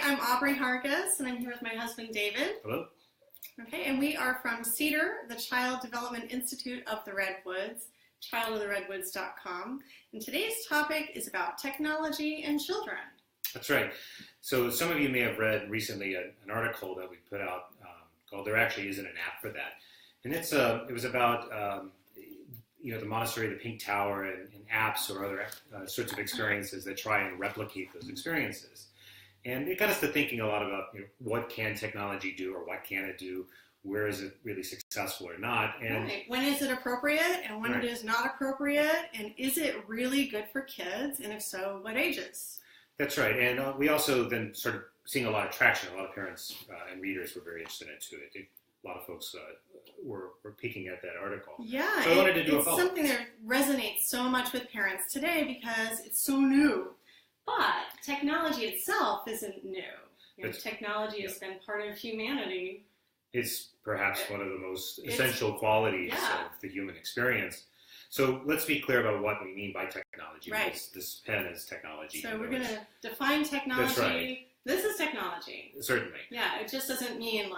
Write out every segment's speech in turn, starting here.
I'm Aubrey Hargis, and I'm here with my husband, David. Hello. Okay, and we are from CEDAR, the Child Development Institute of the Redwoods, childoftheredwoods.com. And today's topic is about technology and children. That's right. So some of you may have read recently an article that we put out called "There Actually Isn't an App for That," and it was about the Montessori, the Pink Tower, and apps or other sorts of experiences that try and replicate those experiences. And it got us to thinking a lot about what can technology do, or what can it do, where is it really successful or not, and right. When is it appropriate and when right. it is not appropriate, and is it really good for kids, and if so, what ages? That's right. And we also then started seeing a lot of traction. A lot of parents and readers were very interested into it. A lot of folks were peeking at that article. Yeah, so I wanted to do a follow-up. It's something that resonates so much with parents today because it's so new. But technology itself isn't new. Technology has been part of humanity. It's perhaps one of the most essential qualities of the human experience. So let's be clear about what we mean by technology. Right. This pen is technology. So we're going to define technology. That's right. This is technology. Certainly. Yeah, it just doesn't mean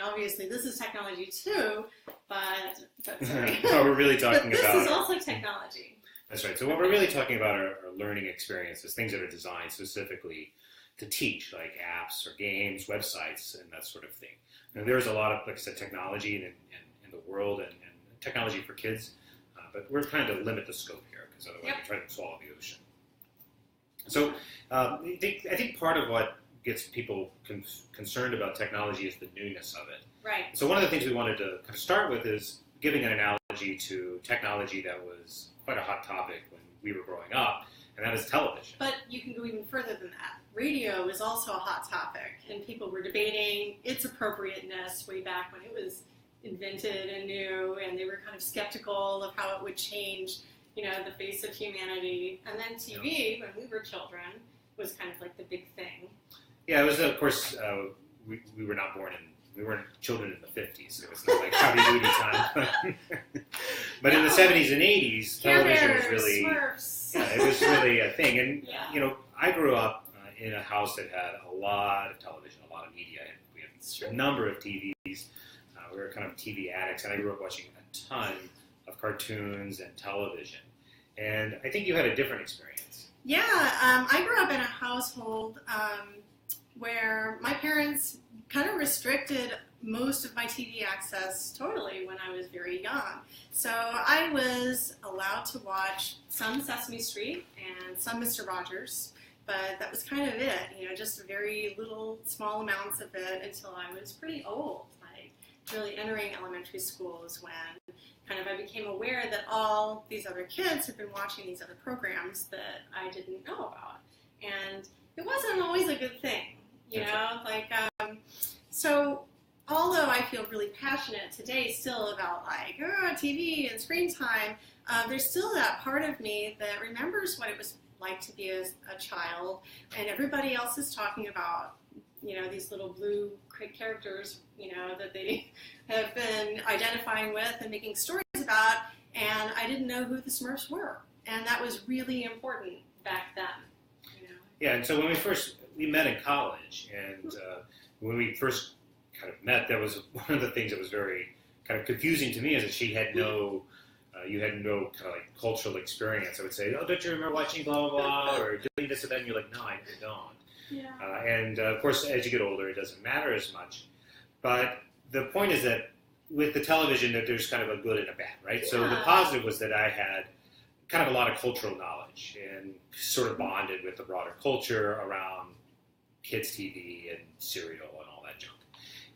obviously this is technology too, but sorry. What we're really talking but about. This is also technology. That's right. So what we're really talking about are learning experiences, things that are designed specifically to teach, like apps or games, websites, and that sort of thing. Now, there's a lot of, like I said, technology in the world and technology for kids, but we're trying to limit the scope here because otherwise we try to swallow the ocean. So I think part of what gets people concerned about technology is the newness of it. Right. So one of the things we wanted to kind of start with is giving an analogy to technology that was quite a hot topic when we were growing up, and that is television. But you can go even further than that. Radio is also a hot topic, and people were debating its appropriateness way back when it was invented and new, and they were kind of skeptical of how it would change, the face of humanity. And then TV, when we were children, was kind of like the big thing. Yeah, it was, of course, we were not born we weren't children in the 50s. It was not like howdy doody time. But in the 70s and 80s, television was really, Smurfs. it was really a thing. And, I grew up in a house that had a lot of television, a lot of media. And we had a number of TVs. We were kind of TV addicts, and I grew up watching a ton of cartoons and television. And I think you had a different experience. Yeah, I grew up in a household where my parents kind of restricted most of my TV access totally when I was very young. So I was allowed to watch some Sesame Street and some Mr. Rogers, but that was kind of it, just very little, small amounts of it until I was pretty old, like really entering elementary school is when kind of I became aware that all these other kids had been watching these other programs that I didn't know about. And it wasn't always a good thing, so although I feel really passionate today still about TV and screen time, there's still that part of me that remembers what it was like to be a child, and everybody else is talking about, these little blue characters, that they have been identifying with and making stories about, and I didn't know who the Smurfs were, and that was really important back then. Yeah, and so when we met in college, and when we first kind of met, that was one of the things that was very kind of confusing to me, is that she had you had no kind of like cultural experience. I would say, oh, don't you remember watching blah, blah, blah, or doing this and that, and you're like, no, I don't. Yeah. And of course, as you get older, it doesn't matter as much. But the point is that with the television, that there's kind of a good and a bad, right? Yeah. So the positive was that I had kind of a lot of cultural knowledge and sort of bonded with the broader culture around kids' TV and cereal and all that junk.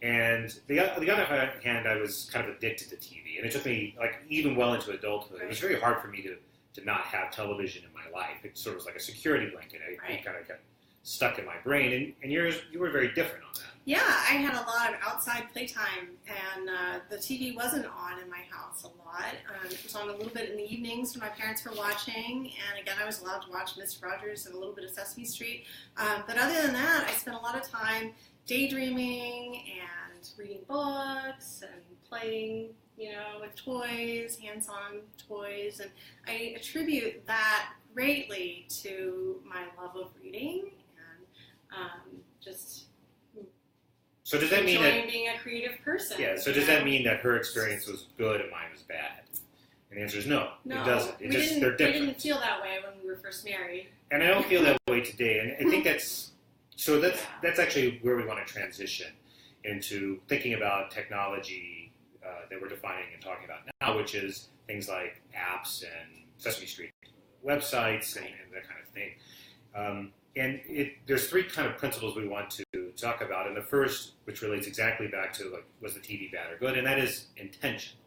And the other hand, I was kind of addicted to TV, and it took me even well into adulthood. It was very hard for me to not have television in my life. It sort of was like a security blanket. It kind of got stuck in my brain, and you were very different on that. Yeah, I had a lot of outside playtime, and the TV wasn't on in my house a lot. It was on a little bit in the evenings when my parents were watching, and again, I was allowed to watch Mr. Rogers and a little bit of Sesame Street. But other than that, I spent a lot of time daydreaming and reading books and playing, with toys, hands-on toys, and I attribute that greatly to my love of reading and just So does that mean that being a creative person? Yeah. So does that mean that her experience was good and mine was bad? And the answer is no. No, It doesn't. they're different. We didn't feel that way when we were first married. And I don't feel that way today. And I think that's actually where we want to transition into thinking about technology that we're defining and talking about now, which is things like apps and Sesame Street websites and that kind of thing. There's three kind of principles we want to talk about. And the first, which relates exactly back to like, was the TV bad or good? And that is intentional.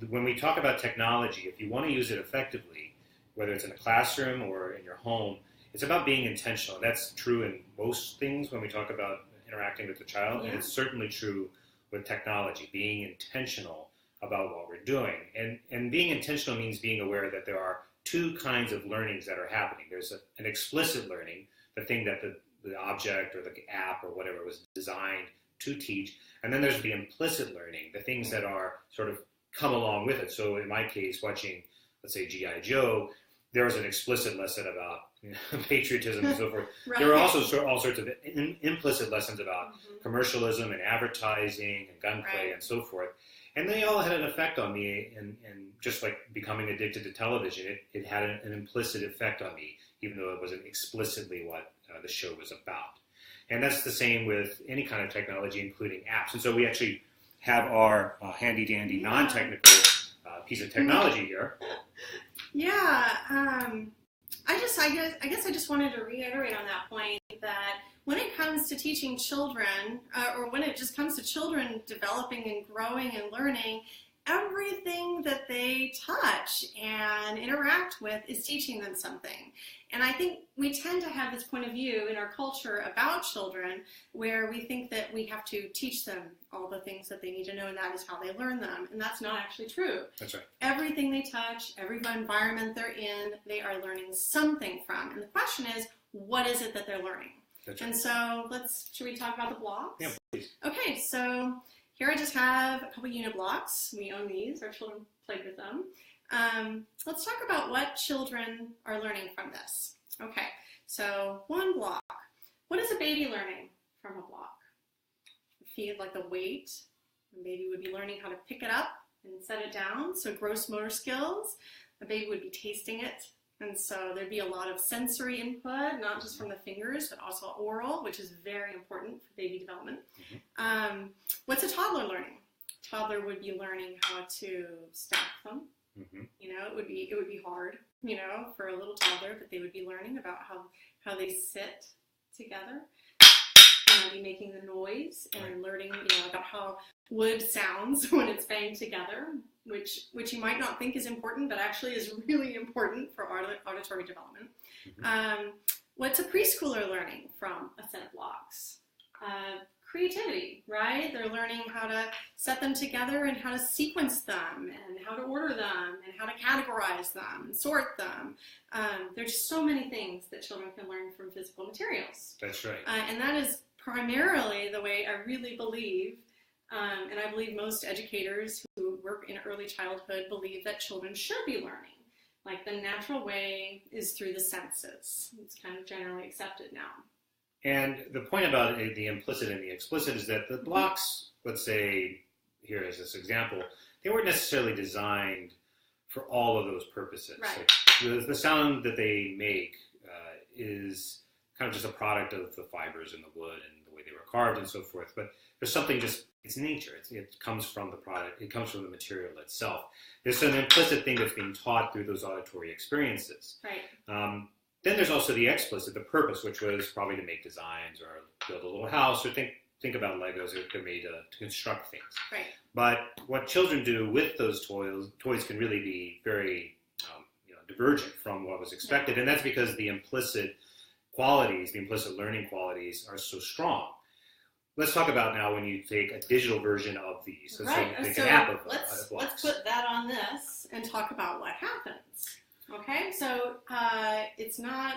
When we talk about technology, if you want to use it effectively, whether it's in a classroom or in your home, it's about being intentional. That's true in most things when we talk about interacting with the child, and it's certainly true with technology, being intentional about what we're doing. And being intentional means being aware that there are two kinds of learnings that are happening. There's an explicit learning, the thing that the object or the app or whatever was designed to teach, and then there's the implicit learning, the things that are sort of come along with it. So in my case, watching, let's say, G.I. Joe, there was an explicit lesson about patriotism and so forth. Right. There were also all sorts of implicit lessons about commercialism and advertising and gunplay and so forth. And they all had an effect on me, and just like becoming addicted to television, it had an implicit effect on me, even though it wasn't explicitly what the show was about. And that's the same with any kind of technology, including apps. And so we actually have our handy-dandy, non-technical piece of technology here. Yeah, I guess I just wanted to reiterate on that point that when it comes to teaching children, or when it just comes to children developing and growing and learning, everything that they touch and interact with is teaching them something. And I think we tend to have this point of view in our culture about children where we think that we have to teach them all the things that they need to know, and that is how they learn them. And that's not actually true. That's right. Everything they touch, every environment they're in, they are learning something from. And the question is, what is it that they're learning? That's right. And so should we talk about the blocks? Yeah, please. Okay, so here I just have a couple unit blocks. We own these. Our children played with them. Let's talk about what children are learning from this. Okay, so one block. What is a baby learning from a block? Feel like the weight. A baby would be learning how to pick it up and set it down. So gross motor skills. A baby would be tasting it. And so there'd be a lot of sensory input, not just from the fingers, but also oral, which is very important for baby development. What's a toddler learning? Toddler would be learning how to stack them. You know, it would be hard, you know, for a little toddler, but they would be learning about how they sit together. And they'd be making the noise and learning, you know, about how wood sounds when it's banged together, which you might not think is important, but actually is really important for auditory development. What's a preschooler learning from a set of blocks? Creativity, right? They're learning how to set them together and how to sequence them and how to order them and how to categorize them and sort them. There's just so many things that children can learn from physical materials. That's right. And that is primarily the way I really believe, and I believe most educators who work in early childhood believe that children should be learning. Like the natural way is through the senses. It's kind of generally accepted now. And the point about the implicit and the explicit is that the blocks, let's say, here as this example, they weren't necessarily designed for all of those purposes. Right. Like the sound that they make is kind of just a product of the fibers in the wood and the way they were carved and so forth. But there's something it's nature. It comes from the product. It comes from the material itself. There's an implicit thing that's being taught through those auditory experiences. Right. Then there's also the explicit, the purpose, which was probably to make designs or build a little house or think about Legos. They're made to construct things. Right. But what children do with those toys can really be very divergent from what was expected. And that's because the implicit qualities, the implicit learning qualities are so strong. Let's talk about now when you take a digital version of these. Right. So an app of let's put that on this and talk about what happens. Okay, so it's not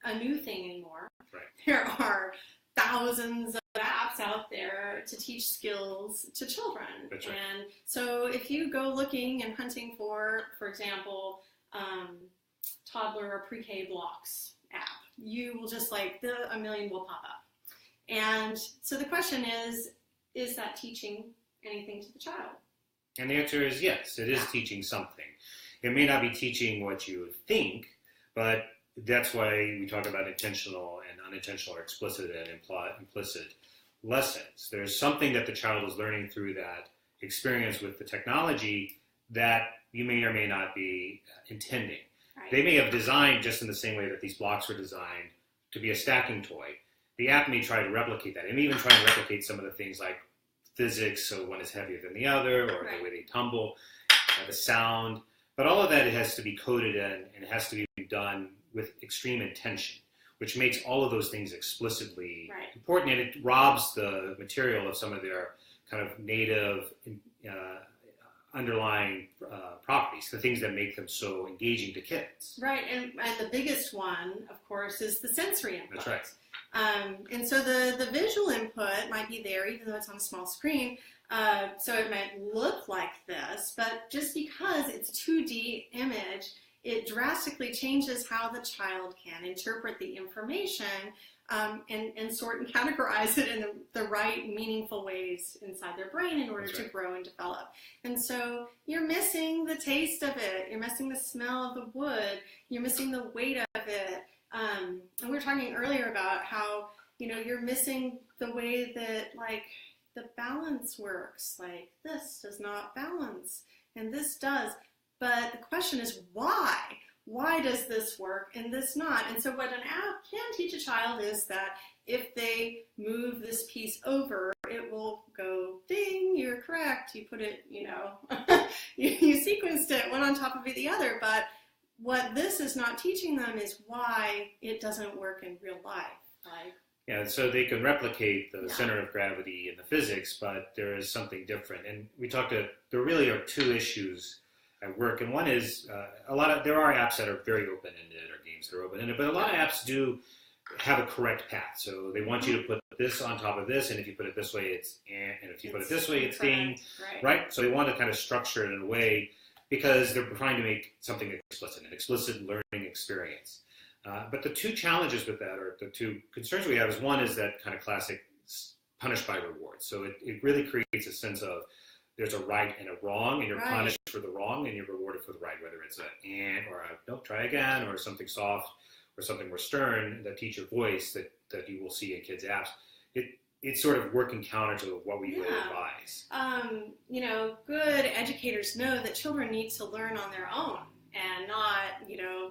a new thing anymore. Right. There are thousands of apps out there to teach skills to children. That's right. And so if you go looking and hunting for example, toddler or pre-K blocks app, you will just a million will pop up. And so the question is that teaching anything to the child? And the answer is yes, it is teaching something. It may not be teaching what you think, but that's why we talk about intentional and unintentional or explicit and implicit lessons. There's something that the child is learning through that experience with the technology that you may or may not be intending. Right. They may have designed, just in the same way that these blocks were designed, to be a stacking toy. The app may try to replicate that. It may even try to replicate some of the things like physics, so one is heavier than the other, or the way they tumble, the sound. But all of that, it has to be coded in, and it has to be done with extreme intention, which makes all of those things explicitly important, and it robs the material of some of their kind of native underlying properties, the things that make them so engaging to kids. Right, and the biggest one, of course, is the sensory input. That's right. And so the visual input might be there, even though it's on a small screen. So it might look like this, but just because it's a 2D image, it drastically changes how the child can interpret the information and sort and categorize it in the right, meaningful ways inside their brain in order to grow and develop. And so you're missing the taste of it. You're missing the smell of the wood. You're missing the weight of it. And we were talking earlier about how, you're missing the way that, like, the balance works. Like, this does not balance, and this does. But the question is, why? Why does this work and this not? And so what an app can teach a child is that if they move this piece over, it will go, ding, you're correct. You put it, you sequenced it one on top of the other. But what this is not teaching them is why it doesn't work in real life. Yeah, so they can replicate the center of gravity in the physics, but there is something different. And there really are two issues at work, and one is there are apps that are very open-ended, or games that are open-ended, but a lot of apps do have a correct path. So they want you to put this on top of this, and if you put it this way, it's and if you put it this way, it's ding, right? So they want to kind of structure it in a way because they're trying to make something explicit, an explicit learning experience. But the two challenges with that, or the two concerns we have, is one is that kind of classic punish by reward. So it really creates a sense of there's a right and a wrong, and you're punished for the wrong, and you're rewarded for the right, whether it's or a no, try again, or something soft, or something more stern, the teacher voice that you will see in kids' apps. It's sort of working counter to what we would advise. Good educators know that children need to learn on their own and not,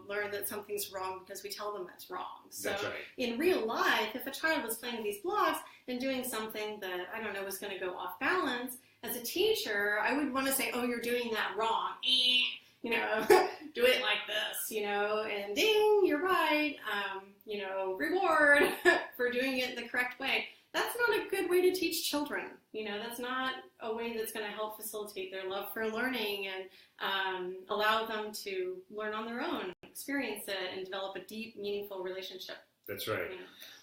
learn that something's wrong because we tell them it's wrong. So That's right. In real life, if a child was playing these blocks and doing something that, was going to go off balance, as a teacher, I would want to say, oh, you're doing that wrong. Do it like this, and ding, you're right. Reward for doing it the correct way. That's not a good way to teach children. That's not a way that's going to help facilitate their love for learning and allow them to learn on their own, experience it, and develop a deep, meaningful relationship. That's right.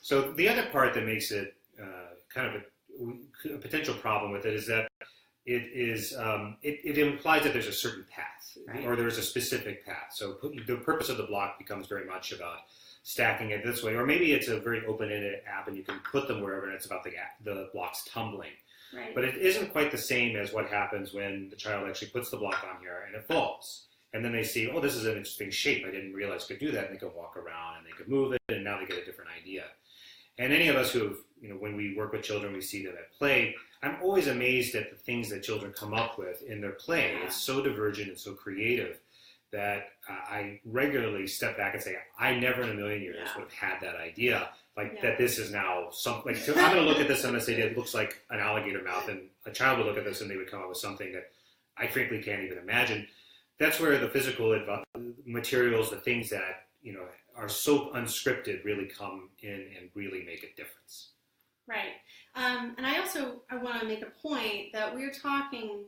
So the other part that makes it kind of a potential problem with it is that it implies that there's a certain path, or there's a specific path. So the purpose of the block becomes very much about stacking it this way, or maybe it's a very open-ended app and you can put them wherever, and it's about the blocks tumbling. Right. But it isn't quite the same as what happens when the child actually puts the block on here and it falls. And then they see, oh, this is an interesting shape. I didn't realize I could do that. And they could walk around and they could move it, and now they get a different idea. And any of us who have, when we work with children, we see them at play. I'm always amazed at the things that children come up with in their play. Yeah. It's so divergent and so creative that I regularly step back and say, I never in a million years would have had that idea. That this is now something. I'm going to look at this and I'm going to say it looks like an alligator mouth, and a child would look at this and they would come up with something that I frankly can't even imagine. That's where the physical materials, the things that are so unscripted, really come in and really make a difference. Right. And I want to make a point that we're talking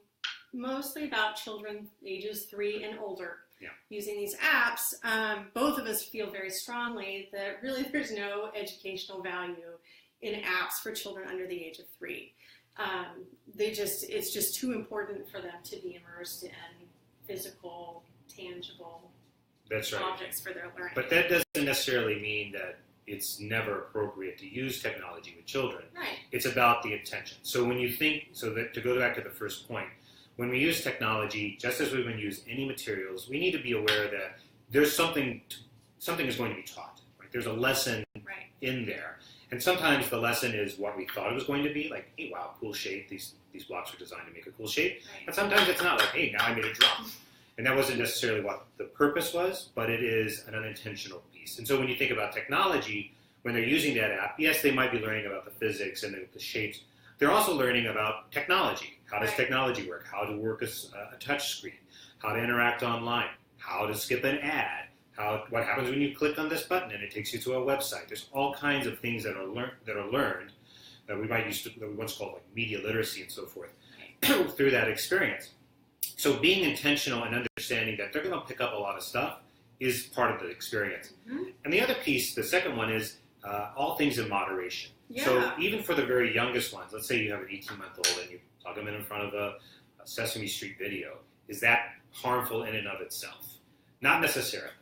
mostly about children ages 3 and older. Yeah. Using these apps. Both of us feel very strongly that really there's no educational value in apps for children under the age of 3. It's just too important for them to be immersed in physical, tangible That's right. objects for their learning. But that doesn't necessarily mean that it's never appropriate to use technology with children. Right. It's about the intention. So when you think, so that to go back to the first point, when we use technology, just as we would use any materials, we need to be aware that there's something is going to be taught. Right? There's a lesson in there. And sometimes the lesson is what we thought it was going to be, like, hey, wow, cool shape. These blocks are designed to make a cool shape. Right. And sometimes it's not, like, hey, now I made a drum. And that wasn't necessarily what the purpose was, but it is an unintentional piece. And so when you think about technology, when they're using that app, yes, they might be learning about the physics and the shapes. They're also learning about technology. How does technology work? How to work a touch screen? How to interact online? How to skip an ad? What happens when you click on this button and it takes you to a website? There's all kinds of things that are learned that we once called like media literacy and so forth through that experience. So being intentional and understanding that they're going to pick up a lot of stuff is part of the experience. Mm-hmm. And the other piece, the second one, is all things in moderation. Yeah. So even for the very youngest ones, let's say you have an 18-month-old and you plug them in front of a Sesame Street video, is that harmful in and of itself? Not necessarily.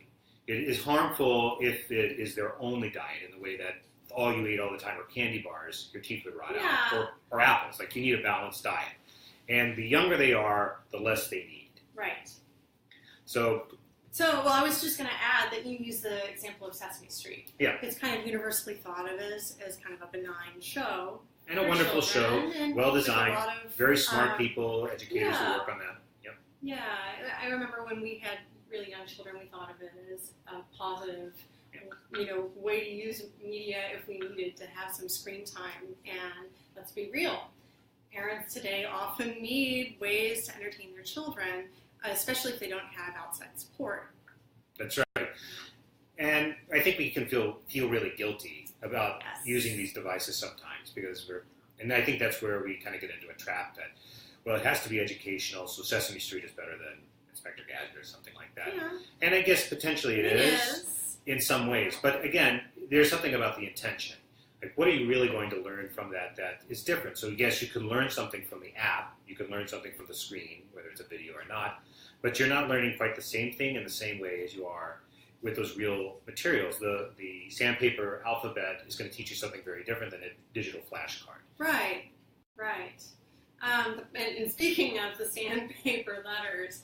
It is harmful if it is their only diet in the way that all you ate all the time were candy bars, your teeth would rot out, or apples. Like you need a balanced diet. And the younger they are, the less they need. Right. So, well, I was just going to add that you use the example of Sesame Street. Yeah. It's kind of universally thought of as kind of a benign show. And a wonderful show, well designed, very smart people, educators who work on that. Yep. Yeah, I remember when we had really young children, we thought of it as a positive, way to use media if we needed to have some screen time. And let's be real, parents today often need ways to entertain their children, especially if they don't have outside support. That's right. And I think we can feel really guilty about using these devices sometimes because and I think that's where we kind of get into a trap that, well, it has to be educational, so Sesame Street is better than Inspector Gadget or something like that. Yeah. And I guess potentially it is in some ways. But again, there's something about the intention. Like, what are you really going to learn from that is different? So yes, you can learn something from the app. You can learn something from the screen, whether it's a video or not. But you're not learning quite the same thing in the same way as you are with those real materials. The sandpaper alphabet is going to teach you something very different than a digital flashcard. Right. And speaking of the sandpaper letters,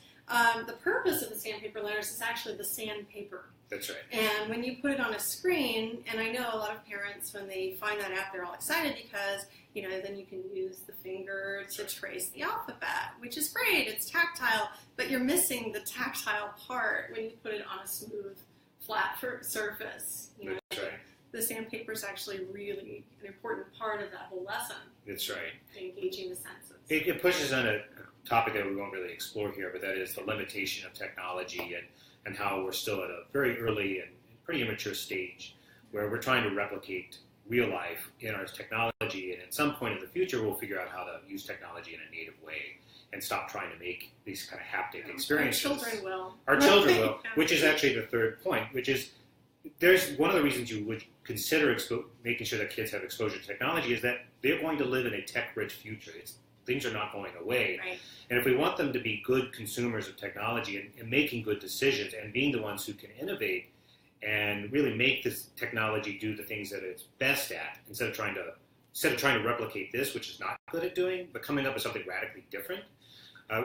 the purpose of the sandpaper letters is actually the sandpaper. That's right. And when you put it on a screen, and I know a lot of parents, when they find that app, they're all excited because, then you can use the finger to trace the alphabet, which is great. It's tactile, but you're missing the tactile part when you put it on a smooth, flat surface. That's right. The sandpaper is actually really an important part of that whole lesson. That's right. Engaging the senses. It pushes on a topic that we won't really explore here, but that is the limitation of technology and how we're still at a very early and pretty immature stage where we're trying to replicate real life in our technology, and at some point in the future we'll figure out how to use technology in a native way and stop trying to make these kind of haptic experiences. Our children will, which is actually the third point, which is there's one of the reasons you would consider making sure that kids have exposure to technology is that they're going to live in a tech-rich future. Things are not going away. Right. And if we want them to be good consumers of technology and making good decisions and being the ones who can innovate and really make this technology do the things that it's best at, instead of trying to replicate this, which is not good at doing, but coming up with something radically different,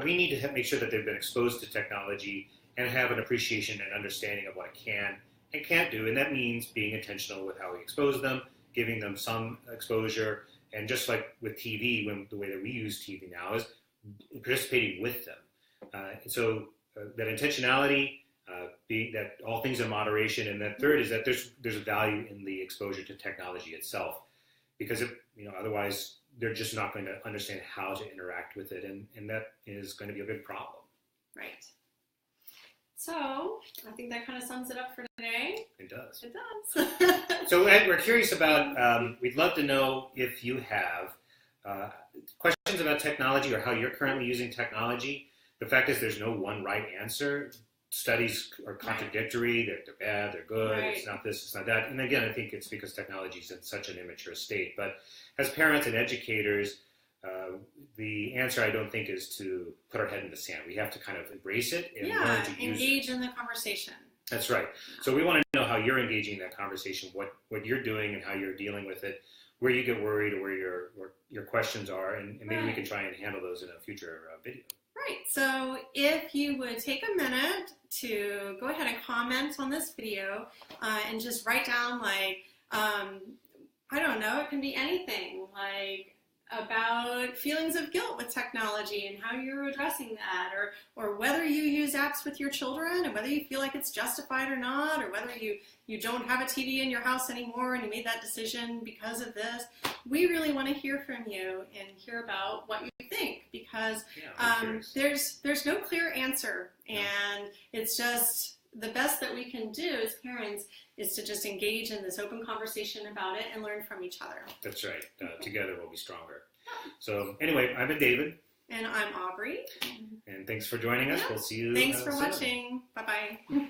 we need to make sure that they've been exposed to technology and have an appreciation and understanding of what it can and can't do. And that means being intentional with how we expose them, giving them some exposure, and just like with TV, the way that we use TV now is participating with them. So that intentionality, being that all things in moderation, and that third is that there's a value in the exposure to technology itself, because otherwise they're just not going to understand how to interact with it, and that is going to be a big problem. Right. So I think that kind of sums it up for today. It does. It does. So Ed, we're curious about, we'd love to know if you have questions about technology or how you're currently using technology. The fact is there's no one right answer. Studies are contradictory. They're bad, they're good, it's not this, it's not that. And again, I think it's because technology is in such an immature state. But as parents and educators, the answer, I don't think, is to put our head in the sand. We have to kind of embrace it and learn to use engage in the conversation. That's right. So we want to know how you're engaging in that conversation, what you're doing and how you're dealing with it, where you get worried or where your questions are, and maybe we can try and handle those in a future video. Right. So if you would take a minute to go ahead and comment on this video and just write down like, I don't know, it can be anything like about feelings of guilt with technology and how you're addressing that, or whether you use apps with your children and whether you feel like it's justified or not, or whether you don't have a TV in your house anymore and you made that decision because of this. We really want to hear from you and hear about what you think, because there's no clear answer, and it's just the best that we can do as parents is to just engage in this open conversation about it and learn from each other. That's right. Together we'll be stronger. So anyway, I've been David. And I'm Aubrey. And thanks for joining us. We'll see you Thanks for soon. watching. Bye-bye.